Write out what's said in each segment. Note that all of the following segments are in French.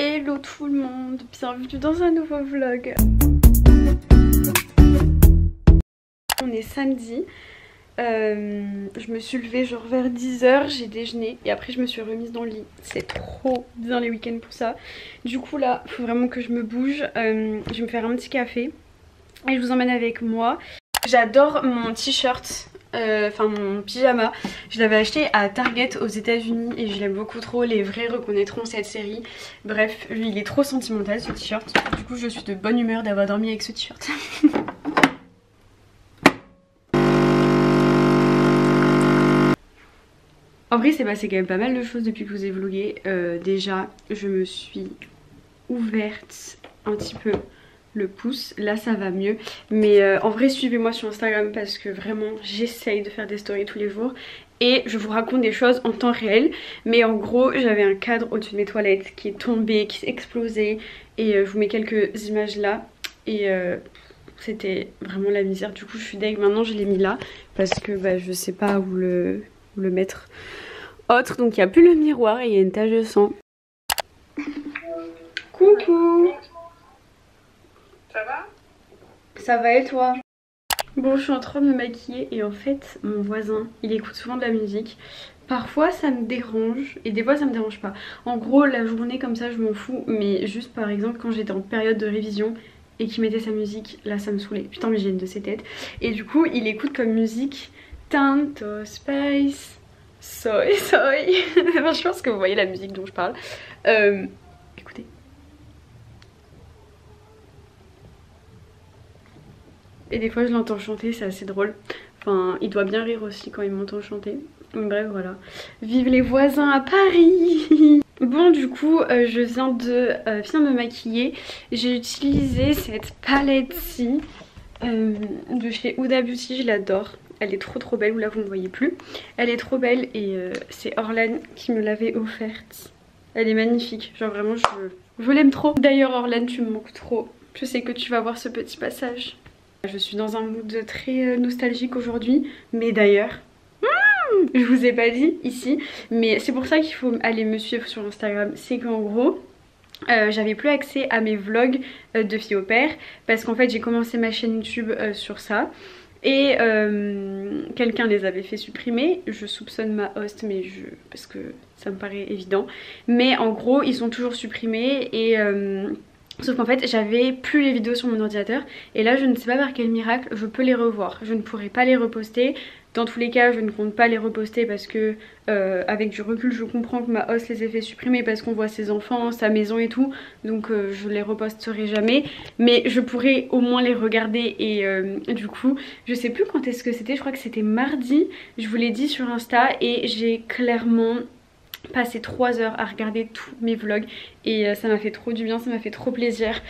Hello tout le monde, bienvenue dans un nouveau vlog. On est samedi, je me suis levée genre vers 10 h, j'ai déjeuné et après je me suis remise dans le lit. C'est trop bien les week-ends pour ça. Du coup là, il faut vraiment que je me bouge, je vais me faire un petit café et je vous emmène avec moi. J'adore mon t-shirt. Enfin mon pyjama, je l'avais acheté à Target aux États-Unis et je l'aime beaucoup trop. Les vrais reconnaîtront cette série. Bref, lui il est trop sentimental ce t-shirt. Du coup je suis de bonne humeur d'avoir dormi avec ce t-shirt. En vrai c'est passé quand même pas mal de choses depuis que je vous ai vlogué. Déjà je me suis ouverte un petit peu le pouce, là ça va mieux, mais en vrai suivez-moi sur Instagram parce que vraiment j'essaye de faire des stories tous les jours et je vous raconte des choses en temps réel. Mais en gros j'avais un cadre au-dessus de mes toilettes qui est tombé, qui s'est explosé et je vous mets quelques images là et c'était vraiment la misère. Du coup je suis deg, maintenant je l'ai mis là parce que bah, je sais pas où le mettre autre, donc il n'y a plus le miroir et il y a une tache de sang. Coucou. Ça va? Ça va et toi? Bon, je suis en train de me maquiller et en fait mon voisin il écoute souvent de la musique. Parfois ça me dérange et des fois ça me dérange pas. En gros la journée comme ça je m'en fous, mais juste par exemple quand j'étais en période de révision et qu'il mettait sa musique, là ça me saoulait. Putain mais j'ai une de ses têtes. Et du coup il écoute comme musique Tanto Space Soy Soy. Je pense que vous voyez la musique dont je parle. Écoutez. Et des fois je l'entends chanter, c'est assez drôle. Enfin il doit bien rire aussi quand il m'entend chanter. Bref voilà. Vive les voisins à Paris. Bon du coup je viens de finir de me maquiller. J'ai utilisé cette palette-ci de chez Huda Beauty, je l'adore. Elle est trop belle, ou là vous ne voyez plus. Elle est trop belle et c'est Orlan qui me l'avait offerte. Elle est magnifique, genre vraiment je l'aime trop. D'ailleurs Orlan tu me manques trop. Je sais que tu vas voir ce petit passage. Je suis dans un mood très nostalgique aujourd'hui, mais d'ailleurs, je vous ai pas dit ici, mais c'est pour ça qu'il faut aller me suivre sur Instagram. C'est qu'en gros, j'avais plus accès à mes vlogs de fille au père, parce qu'en fait j'ai commencé ma chaîne YouTube sur ça. Et quelqu'un les avait fait supprimer, je soupçonne ma host mais parce que ça me paraît évident. Mais en gros ils sont toujours supprimés et... sauf qu'en fait j'avais plus les vidéos sur mon ordinateur et là je ne sais pas par quel miracle je peux les revoir. Je ne pourrai pas les reposter. Dans tous les cas je ne compte pas les reposter parce que avec du recul je comprends que ma host les ait fait supprimer parce qu'on voit ses enfants, sa maison et tout. Donc je les reposterai jamais. Mais je pourrais au moins les regarder et du coup je sais plus quand est-ce que c'était. Je crois que c'était mardi. Je vous l'ai dit sur Insta et j'ai clairement passé 3 heures à regarder tous mes vlogs et ça m'a fait trop du bien, ça m'a fait trop plaisir.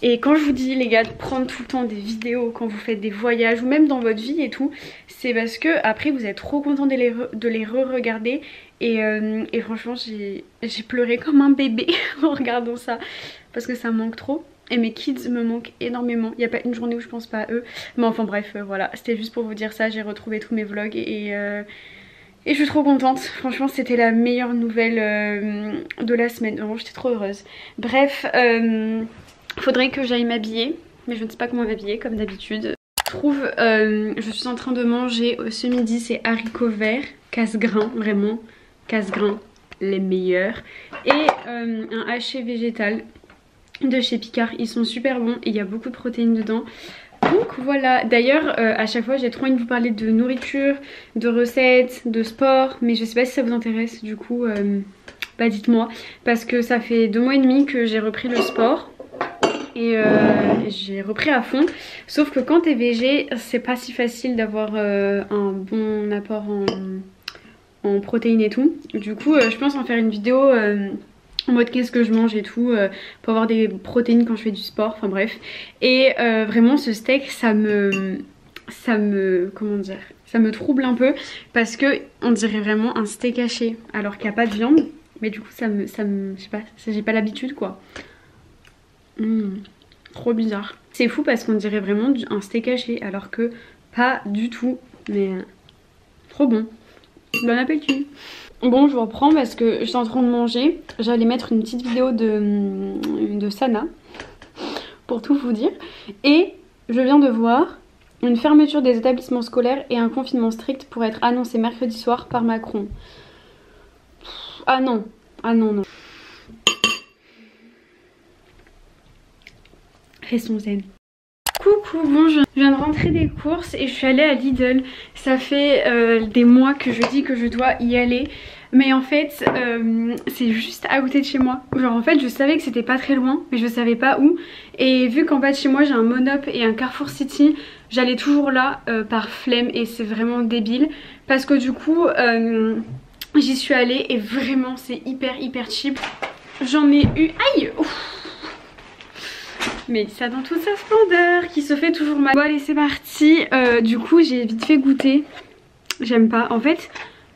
Et quand je vous dis les gars de prendre tout le temps des vidéos quand vous faites des voyages ou même dans votre vie et tout, c'est parce que après vous êtes trop content de les re-regarder et franchement j'ai pleuré comme un bébé en regardant ça parce que ça me manque trop. Et mes kids me manquent énormément, il n'y a pas une journée où je pense pas à eux. Mais enfin bref voilà, c'était juste pour vous dire ça, j'ai retrouvé tous mes vlogs et je suis trop contente, franchement c'était la meilleure nouvelle de la semaine, vraiment j'étais trop heureuse. Bref, faudrait que j'aille m'habiller, mais je ne sais pas comment m'habiller comme d'habitude. Je suis en train de manger ce midi, c'est haricots verts, casse-grains, vraiment, casse-grains, les meilleurs. Et un haché végétal de chez Picard, ils sont super bons et il y a beaucoup de protéines dedans. Donc voilà, d'ailleurs à chaque fois j'ai trop envie de vous parler de nourriture, de recettes, de sport, mais je sais pas si ça vous intéresse, du coup bah dites-moi, parce que ça fait 2 mois et demi que j'ai repris le sport et j'ai repris à fond, sauf que quand t'es végé c'est pas si facile d'avoir un bon apport en protéines et tout. Du coup je pense en faire une vidéo en mode qu'est-ce que je mange et tout pour avoir des protéines quand je fais du sport, enfin bref. Et vraiment ce steak ça me comment dire, ça me trouble un peu parce que on dirait vraiment un steak haché alors qu'il n'y a pas de viande. Mais du coup ça me je sais pas, j'ai pas l'habitude quoi. Trop bizarre. C'est fou parce qu'on dirait vraiment un steak haché alors que pas du tout. Mais trop bon. Bon appétit. Bon, je reprends parce que j'étais en train de manger. J'allais mettre une petite vidéo de Sana pour tout vous dire. Et je viens de voir une fermeture des établissements scolaires et un confinement strict pour être annoncé mercredi soir par Macron. Ah non, ah non, non. Restons zen. Coucou, bon, je viens de rentrer des courses et je suis allée à Lidl. Ça fait des mois que je dis que je dois y aller. Mais en fait, c'est juste à côté de chez moi. Genre en fait, je savais que c'était pas très loin, mais je savais pas où. Et vu qu'en bas de chez moi, j'ai un Monop et un Carrefour City, j'allais toujours là par flemme et c'est vraiment débile. Parce que du coup, j'y suis allée et vraiment, c'est hyper cheap. J'en ai eu... Aïe! Ouf. Mais ça dans toute sa splendeur, qui se fait toujours mal. Bon allez, c'est parti. Du coup, j'ai vite fait goûter. J'aime pas. En fait,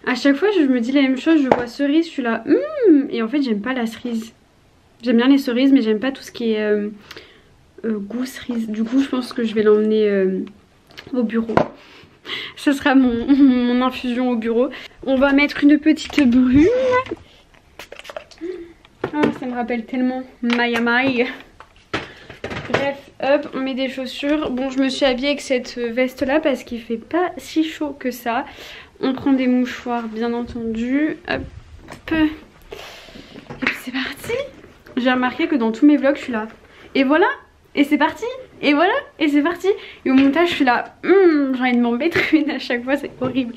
à chaque fois, je me dis la même chose. Je vois cerise, je suis là. Et en fait, j'aime pas la cerise. J'aime bien les cerises, mais j'aime pas tout ce qui est goût cerise. Du coup, je pense que je vais l'emmener au bureau. Ce sera mon infusion au bureau. On va mettre une petite brune. Oh, ça me rappelle tellement Maya Mai. Bref, hop, on met des chaussures. Bon, je me suis habillée avec cette veste là parce qu'il fait pas si chaud que ça. On prend des mouchoirs bien entendu. Hop. Et puis c'est parti. J'ai remarqué que dans tous mes vlogs je suis là. Et voilà. Et c'est parti. Et voilà. Et c'est parti. Et au montage je suis là. J'ai envie de m'en mettre une à chaque fois, c'est horrible.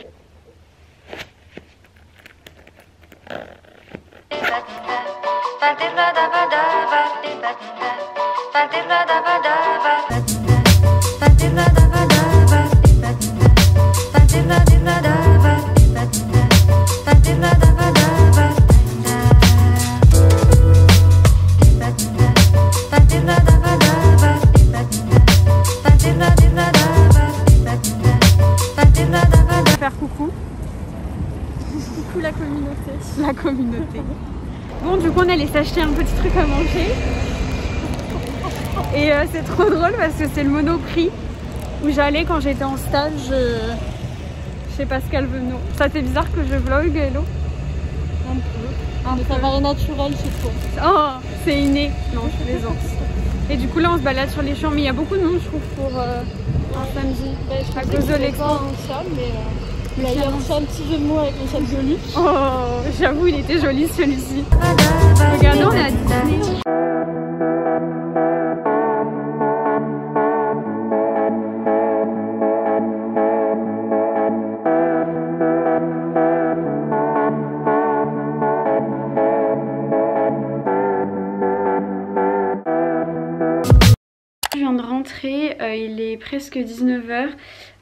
Faire coucou. Coucou la communauté. La communauté. Bon, du coup on allait s'acheter un petit truc à manger. Et c'est trop drôle parce que c'est le Monoprix où j'allais quand j'étais en stage chez Pascal Venot. Ça c'est bizarre que je vlog, Hello? Un peu. Ça paraît naturel chez toi. Oh, c'est inné. Non, je plaisante. Et du coup là on se balade sur les champs, mais il y a beaucoup de monde je trouve pour un samedi. À cause de l'expo. Il a fait un petit jeu de mots avec les chats jolis. Oh, j'avoue il était joli celui-ci. Regardez, on est à Disney. Je viens de rentrer, il est presque 19 h.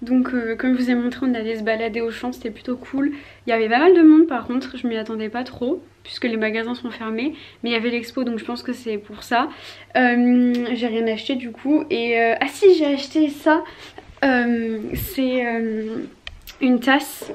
Donc comme je vous ai montré, on allait se balader au champ, c'était plutôt cool. Il y avait pas mal de monde par contre, je m'y attendais pas trop puisque les magasins sont fermés. Mais il y avait l'expo donc je pense que c'est pour ça. J'ai rien acheté du coup. Et ah si, j'ai acheté ça. C'est une tasse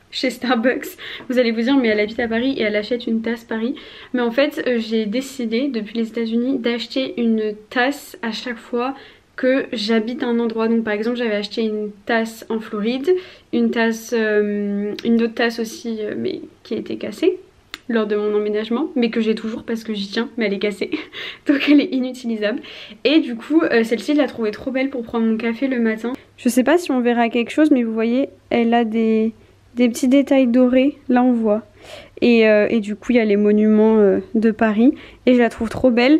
chez Starbucks. Vous allez vous dire mais elle habite à Paris et elle achète une tasse Paris. Mais en fait j'ai décidé depuis les États-Unis d'acheter une tasse à chaque fois que j'habite à un endroit. Donc par exemple j'avais acheté une tasse en Floride, une autre tasse aussi mais qui a été cassée lors de mon emménagement, mais que j'ai toujours parce que j'y tiens, mais elle est cassée donc elle est inutilisable. Et du coup celle-ci je la trouvais trop belle pour prendre mon café le matin. Je sais pas si on verra quelque chose mais vous voyez elle a des petits détails dorés, là on voit. Et du coup il y a les monuments de Paris et je la trouve trop belle.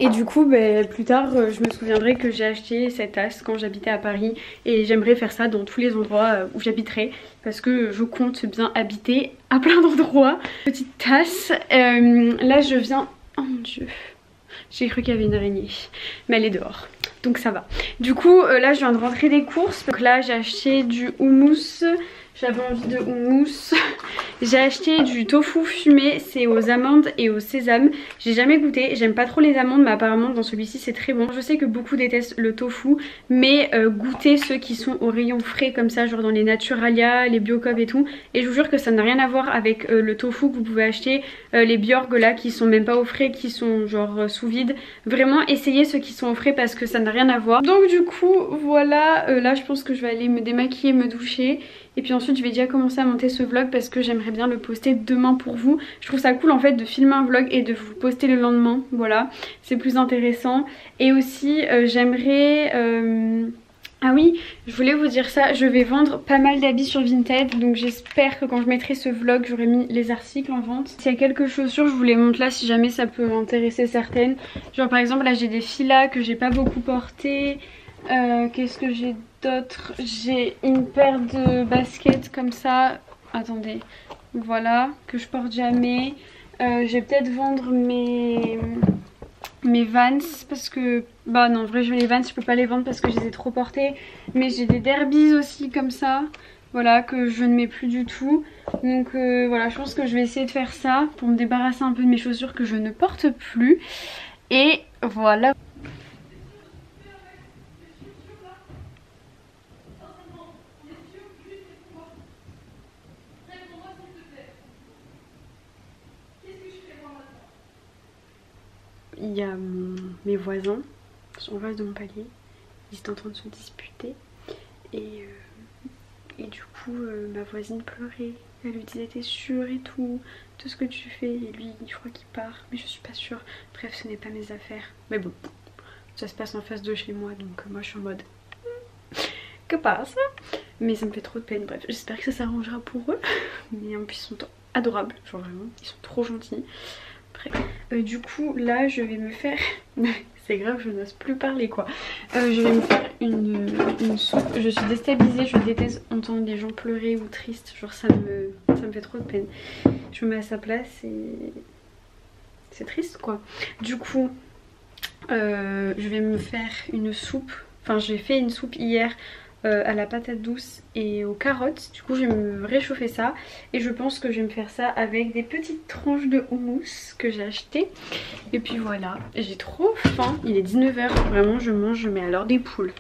Et du coup plus tard je me souviendrai que j'ai acheté cette tasse quand j'habitais à Paris. Et j'aimerais faire ça dans tous les endroits où j'habiterai. Parce que je compte bien habiter à plein d'endroits. Petite tasse, là je viens... Oh mon dieu, j'ai cru qu'il y avait une araignée. Mais elle est dehors. Donc ça va. Du coup là je viens de rentrer des courses. Donc là j'ai acheté du houmous. J'avais envie de houmous. J'ai acheté du tofu fumé, c'est aux amandes et au sésame. J'ai jamais goûté, j'aime pas trop les amandes mais apparemment dans celui-ci c'est très bon. Je sais que beaucoup détestent le tofu mais goûtez ceux qui sont au rayon frais comme ça, genre dans les Naturalia, les Biocop et tout. Et je vous jure que ça n'a rien à voir avec le tofu que vous pouvez acheter, les Bjorg là qui sont même pas au frais, qui sont genre sous vide. Vraiment essayez ceux qui sont au frais parce que ça n'a rien à voir. Donc du coup voilà, là je pense que je vais aller me démaquiller, me doucher. Et puis ensuite je vais déjà commencer à monter ce vlog parce que j'aimerais bien le poster demain pour vous. Je trouve ça cool en fait de filmer un vlog et de vous le poster le lendemain. Voilà, c'est plus intéressant. Et aussi j'aimerais... Ah oui, je voulais vous dire ça, je vais vendre pas mal d'habits sur Vinted, donc j'espère que quand je mettrai ce vlog, j'aurai mis les articles en vente. S'il y a quelques chaussures, je vous les montre là si jamais ça peut intéresser certaines. Genre par exemple là j'ai des filas que j'ai pas beaucoup portées. Qu'est-ce que j'ai d'autre? J'ai une paire de baskets comme ça, attendez, voilà, que je porte jamais. Je vais peut-être vendre mes Vans parce que bah non en vrai je veux les Vans, je peux pas les vendre parce que je les ai trop portés, mais j'ai des derbies aussi comme ça, voilà, que je ne mets plus du tout. Donc voilà, je pense que je vais essayer de faire ça pour me débarrasser un peu de mes chaussures que je ne porte plus. Et voilà. Il y a mes voisins, en face de mon palier, ils étaient en train de se disputer et du coup ma voisine pleurait, elle lui disait t'es sûre et tout ce que tu fais, et lui je crois qu'il part mais je suis pas sûre, bref ce n'est pas mes affaires, mais bon ça se passe en face de chez moi donc moi je suis en mode que passe, mais ça me fait trop de peine. Bref j'espère que ça s'arrangera pour eux mais en plus ils sont adorables, genre vraiment ils sont trop gentils. Du coup là je vais me faire c'est grave, je n'ose plus parler quoi. Je vais me faire une soupe. Je suis déstabilisée, je déteste entendre les gens pleurer ou tristes, genre ça me fait trop de peine. Je me mets à sa place et c'est triste quoi. Du coup je vais me faire une soupe, enfin j'ai fait une soupe hier à la patate douce et aux carottes. Du coup je vais me réchauffer ça et je pense que je vais me faire ça avec des petites tranches de houmous que j'ai acheté. Et puis voilà, j'ai trop faim, il est 19 h, vraiment je mange mais alors des poules.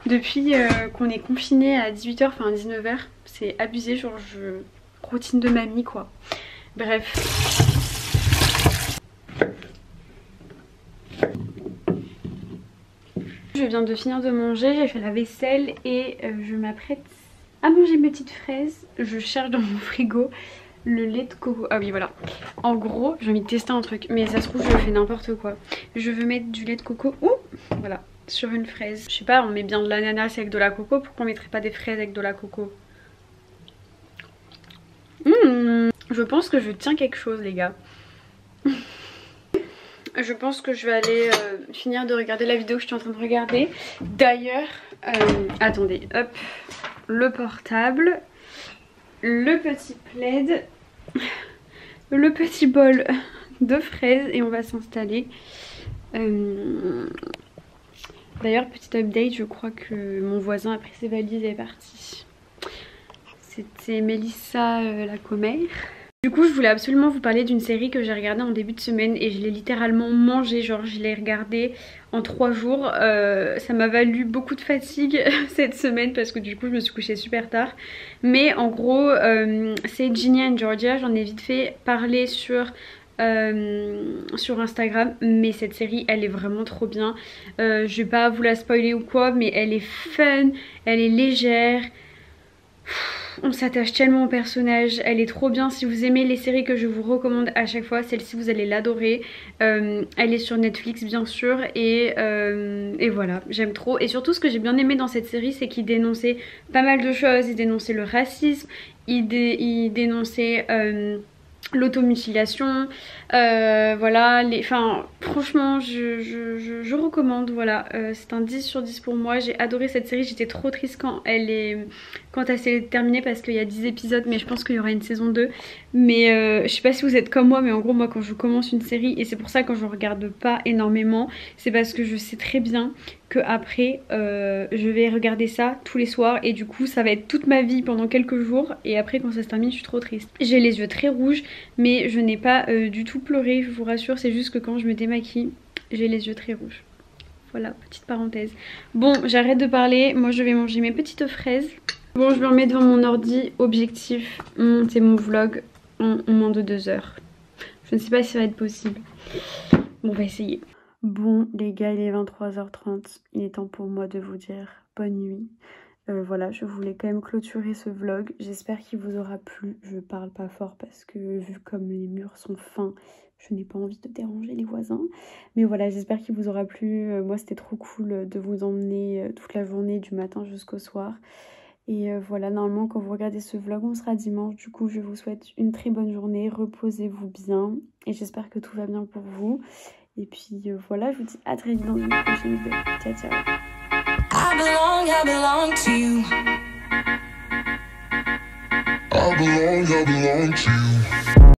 Depuis qu'on est confiné à 18 h, enfin à 19 h, c'est abusé, genre routine de mamie quoi. Bref. Je viens de finir de manger, j'ai fait la vaisselle et je m'apprête à manger mes petites fraises. Je cherche dans mon frigo le lait de coco. Ah oui voilà. En gros, j'ai envie de tester un truc, mais ça se trouve je fais n'importe quoi. Je veux mettre du lait de coco, voilà, sur une fraise. Je sais pas, on met bien de l'ananas avec de la coco, pourquoi on mettrait pas des fraises avec de la coco? Je pense que je tiens quelque chose les gars. Je pense que je vais aller finir de regarder la vidéo que je suis en train de regarder. D'ailleurs, attendez, hop, le portable, le petit plaid, le petit bol de fraises et on va s'installer. D'ailleurs, petit update, je crois que mon voisin a pris ses valises et est parti. C'était Mélissa la commère. Du coup je voulais absolument vous parler d'une série que j'ai regardée en début de semaine et je l'ai littéralement mangée, genre je l'ai regardée en 3 jours. Ça m'a valu beaucoup de fatigue cette semaine parce que du coup je me suis couchée super tard. Mais en gros c'est Ginny and Georgia, j'en ai vite fait parler sur Instagram, mais cette série elle est vraiment trop bien. Je vais pas vous la spoiler ou quoi, mais elle est fun, elle est légère. On s'attache tellement au personnage, elle est trop bien. Si vous aimez les séries que je vous recommande à chaque fois, celle-ci vous allez l'adorer. Elle est sur Netflix bien sûr et voilà, j'aime trop. Et surtout ce que j'ai bien aimé dans cette série, c'est qu'il dénonçait pas mal de choses. Il dénonçait le racisme, il dénonçait l'automutilation, voilà, enfin franchement je recommande, voilà, c'est un 10 sur 10 pour moi. J'ai adoré cette série, j'étais trop triste quand elle s'est terminée parce qu'il y a 10 épisodes, mais je pense qu'il y aura une saison 2. Mais je sais pas si vous êtes comme moi, mais en gros moi quand je commence une série, et c'est pour ça quand je regarde pas énormément, c'est parce que je sais très bien que après je vais regarder ça tous les soirs et du coup ça va être toute ma vie pendant quelques jours, et après quand ça se termine je suis trop triste. J'ai les yeux très rouges mais je n'ai pas du tout pleuré, je vous rassure, c'est juste que quand je me démaquille j'ai les yeux très rouges. Voilà, petite parenthèse. Bon, j'arrête de parler, moi je vais manger mes petites fraises. Bon, je me remets devant mon ordi, objectif monter mon vlog en moins de 2 heures. Je ne sais pas si ça va être possible. Bon, on va essayer. Bon les gars, il est 23 h 30, il est temps pour moi de vous dire bonne nuit. Voilà, je voulais quand même clôturer ce vlog. J'espère qu'il vous aura plu. Je parle pas fort parce que vu comme les murs sont fins, je n'ai pas envie de déranger les voisins. Mais voilà, j'espère qu'il vous aura plu. Moi, c'était trop cool de vous emmener toute la journée, du matin jusqu'au soir. Et voilà, normalement, quand vous regardez ce vlog, on sera dimanche. Du coup, je vous souhaite une très bonne journée. Reposez-vous bien. Et j'espère que tout va bien pour vous. Et puis voilà, je vous dis à très vite dans une prochaine vidéo. Ciao, ciao. I belong to you. I belong to you.